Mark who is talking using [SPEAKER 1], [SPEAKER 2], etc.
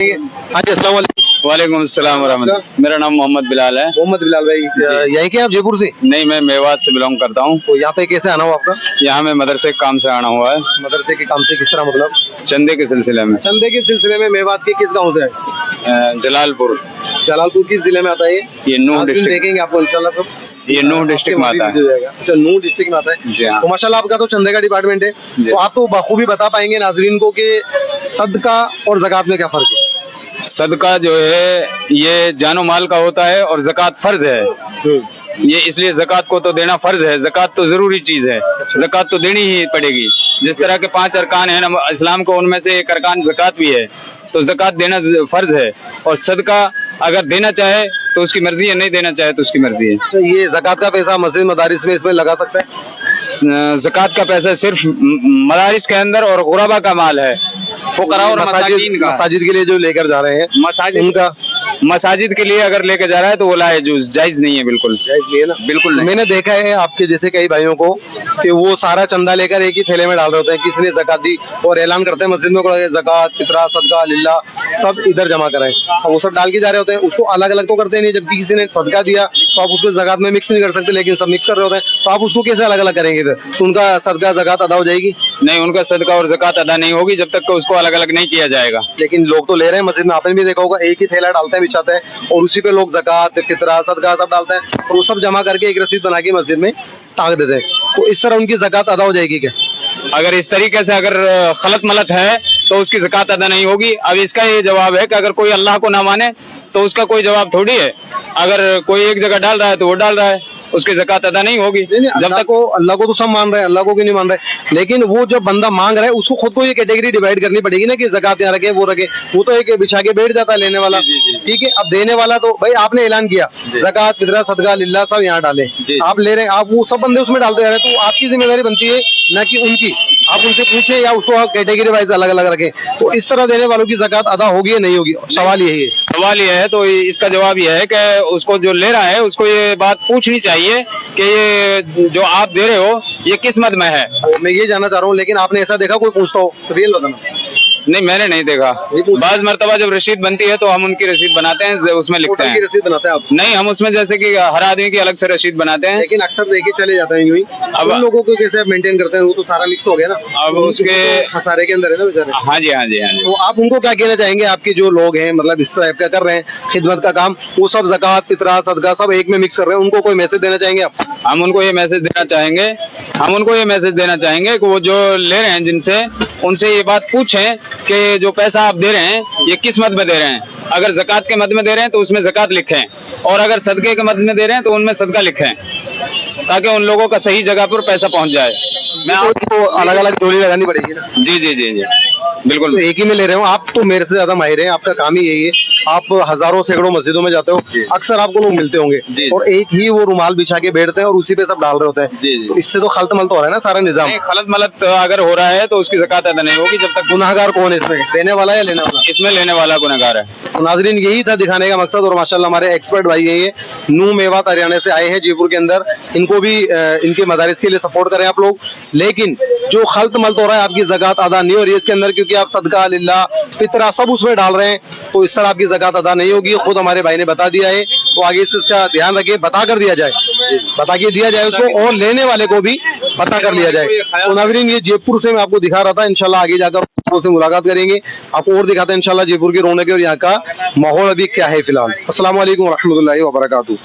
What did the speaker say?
[SPEAKER 1] हाँ जी, अस्सलाम वालेकुम।
[SPEAKER 2] वालेकुम अस्सलाम वरहमतुल्लाह। मेरा नाम मोहम्मद बिलाल है।
[SPEAKER 1] मोहम्मद बिलाल भाई, यहीं के आप जयपुर से?
[SPEAKER 2] नहीं, मैं मेवात से बिलोंग करता हूँ।
[SPEAKER 1] तो यहाँ पे कैसे आना हुआ आपका?
[SPEAKER 2] यहाँ मैं मदरसे के काम से आना हुआ है,
[SPEAKER 1] मदरसे के काम से किस तरह मतलब?
[SPEAKER 2] चंदे के सिलसिले में।
[SPEAKER 1] चंदे के सिलसिले में मेवात के किस गांव से है?
[SPEAKER 2] जलालपुर।
[SPEAKER 1] जलालपुर किस जिले में आता है
[SPEAKER 2] ये नूह डिस्ट्रिक्ट।
[SPEAKER 1] देखेंगे आपको इंशाल्लाह सब।
[SPEAKER 2] ये नूह डिस्ट्रिक्ट में आता है।
[SPEAKER 1] अच्छा, नूह डिस्ट्रिक्ट में आता है।
[SPEAKER 2] जी हाँ।
[SPEAKER 1] तो माशाल्लाह आपका तो चंदे का डिपार्टमेंट है, तो आप तो बखूबी बता पाएंगे नाजरीन को कि सदका और ज़कात में क्या फर्क है?
[SPEAKER 2] सदका जो है ये जानो माल का होता है और ज़कात फर्ज है। ये इसलिए ज़कात को तो देना फर्ज है, ज़कात तो जरूरी चीज है, ज़कात तो देनी ही पड़ेगी। जिस तरह के 5 अरकान हैं ना इस्लाम को, उनमें से एक अरकान ज़कात भी है, तो ज़कात देना फर्ज है। और सदका अगर देना चाहे तो उसकी मर्जी है, नहीं देना चाहे तो उसकी मर्जी है।
[SPEAKER 1] तो ये ज़कात का पैसा मस्जिद मदारिस में इसमें लगा सकता है?
[SPEAKER 2] ज़कात का पैसा सिर्फ मदारिस के अंदर और गुरबा का माल है, फुकरा और मसाकीन का।
[SPEAKER 1] मसाजिद के लिए जो लेकर जा रहे हैं
[SPEAKER 2] मसाजिद
[SPEAKER 1] उनका,
[SPEAKER 2] मसाजिद के लिए अगर लेके जा रहा है तो वो जायज नहीं है, बिल्कुल
[SPEAKER 1] जायज नहीं है ना?
[SPEAKER 2] बिल्कुल नहीं।
[SPEAKER 1] मैंने देखा है आपके जैसे कई भाइयों को कि वो सारा चंदा लेकर एक ही थैले में डाल रहे होते हैं, किसी ने ज़कात दी और ऐलान करते हैं मस्जिद में ज़कात, फितरा, सदका, लिल्ला सब इधर जमा कराएं, और वो सब डाल के जा रहे होते हैं। उसको अलग अलग तो करते नहीं, जबकि किसी ने सदका दिया तो आप उसको ज़कात में मिक्स नहीं कर सकते, लेकिन सब मिक्स कर रहे होते हैं, तो आप उसको कैसे अलग अलग करेंगे? फिर तो उनका सदका ज़कात अदा हो जाएगी?
[SPEAKER 2] नहीं, उनका सदका और ज़कात अदा नहीं होगी जब तक कि उसको अलग अलग नहीं किया जाएगा।
[SPEAKER 1] लेकिन लोग तो ले रहे हैं मस्जिद में, आपने भी देखा होगा, एक ही थैला डालते हैं, बिछाते हैं और उसी पे लोग ज़कात, फितरा, सदका सब डालते हैं और वो सब जमा करके एक रसीद बना के मस्जिद में टांग देते हैं। तो इस तरह उनकी ज़कात अदा हो जाएगी क्या?
[SPEAKER 2] अगर इस तरीके से अगर खलत मलत है तो उसकी ज़कात अदा नहीं होगी। अब इसका ये जवाब है कि अगर कोई अल्लाह को ना माने तो उसका कोई जवाब थोड़ी है। अगर कोई एक जगह डाल रहा है तो वो डाल रहा है, उसकी ज़कात अदा नहीं होगी।
[SPEAKER 1] जब तक अल्लाह को तो सब मान रहे हैं, अल्लाह को क्यों नहीं मान रहे? लेकिन वो जब बंदा मांग रहा है उसको खुद को ये कैटेगरी डिवाइड करनी पड़ेगी ना कि ज़कात यहाँ रखे वो रखे। वो तो एक बिछा के बैठ जाता है लेने वाला, ठीक है। अब देने वाला तो भाई आपने ऐलान किया ज़कात, फितरा, सदका, लिल्ला सब यहाँ डाले, आप ले रहे हैं, आप वो सब बंदे उसमें डालते जा रहे हैं, तो आपकी जिम्मेदारी बनती है ना कि उनकी। आप उनसे पूछे या उसको कैटेगरी वाइज अलग अलग रखें। तो इस तरह देने वालों की ज़कात अदा होगी या नहीं होगी? सवाल यही है।
[SPEAKER 2] सवाल ये है, तो इसका जवाब ये है कि उसको जो ले रहा है उसको ये बात पूछनी चाहिए कि ये जो आप दे रहे हो ये किस मद में है।
[SPEAKER 1] मैं ये जानना चाह रहा हूँ, लेकिन आपने ऐसा देखा कोई पूछता हो? रियल बताना।
[SPEAKER 2] नहीं, मैंने नहीं देखा। बाद मर्तबा जब रसीद बनती है तो हम उनकी रसीद बनाते हैं, उसमें लिखते हैं।
[SPEAKER 1] रसीद बनाते हैं आप?
[SPEAKER 2] नहीं, हम उसमें जैसे कि हर आदमी की अलग से रसीद बनाते हैं,
[SPEAKER 1] लेकिन अक्सर देखे चले जाते हैं यूं ही। अब उन लोगों को कैसे मेंटेन करते हैं? वो तो सारा मिक्स हो गया ना,
[SPEAKER 2] अब उसके
[SPEAKER 1] खसारे के अंदर है ना बेचारे।
[SPEAKER 2] हाँ जी, हाँ जी, हाँ जी।
[SPEAKER 1] तो आप उनको क्या कहना चाहेंगे? आपके जो लोग हैं मतलब इस टाइप का कर रहे हैं खिदमत का काम, वो सब ज़कात, फितरा, सदका सब एक में मिक्स कर रहे हैं, उनको कोई मैसेज देना चाहेंगे आप?
[SPEAKER 2] हम उनको ये मैसेज देना चाहेंगे कि वो जो ले रहे हैं जिनसे, उनसे ये बात पूछें कि जो पैसा आप दे रहे हैं ये किस मद में दे रहे हैं। अगर ज़कात के मद में दे रहे हैं तो उसमें ज़कात लिखें, और अगर सदके के मद में दे रहे हैं तो उनमें सदका लिखें, ताकि उन लोगों का सही जगह पर पैसा पहुंच जाए।
[SPEAKER 1] मैं आपको अलग अलग जोड़ी लगानी पड़ेगी ना?
[SPEAKER 2] जी जी जी जी, बिल्कुल।
[SPEAKER 1] तो एक ही में ले रहे हो आप, तो मेरे से ज्यादा माहिर हैं, आपका काम ही यही है। आप हजारों सैकड़ों मस्जिदों में जाते हो, अक्सर आपको लोग मिलते होंगे और एक ही वो रुमाल बिछा के बैठते हैं और उसी पे सब डाल रहे होते हैं। तो इससे तो खलत मलत हो रहा है ना सारा निजाम।
[SPEAKER 2] खलत मलत अगर हो रहा है तो उसकी ज़कात अदा नहीं होगी जब तक।
[SPEAKER 1] गुनाहगार कौन है इसमें, देने वाला या लेने वाला?
[SPEAKER 2] इसमें लेने वाला गुनाहगार है।
[SPEAKER 1] तो नाजरीन यही था दिखाने का मकसद, और माशाल्लाह हमारे एक्सपर्ट भाई यही है, नूह मेवात हरियाणा से आए हैं जयपुर के अंदर। इनको भी इनके मदारिस के लिए सपोर्ट करें आप लोग। लेकिन जो खलत मलत हो रहा है, आपकी ज़कात अदा नहीं हो रही है इसके अंदर, क्योंकि आप सदका, लिल्ला, फितरा सब उसमें डाल रहे हैं, तो इस तरह आपकी ज़कात अदा नहीं होगी। खुद हमारे भाई ने बता दिया है, तो आगे से इसका ध्यान रखिए, बता कर दिया जाए, बता के दिया जाए उसको, और लेने वाले को भी पता कर लिया जाए। तो नाज़रीन ये जयपुर से मैं आपको दिखा रहा था, इंशाल्लाह आगे जाकर उससे मुलाकात करेंगे, आपको और दिखाते हैं इंशाल्लाह जयपुर की रौनक और यहाँ का माहौल अभी क्या है फिलहाल। अस्सलाम वालेकुम रहमतुल्लाहि व बरकातहू।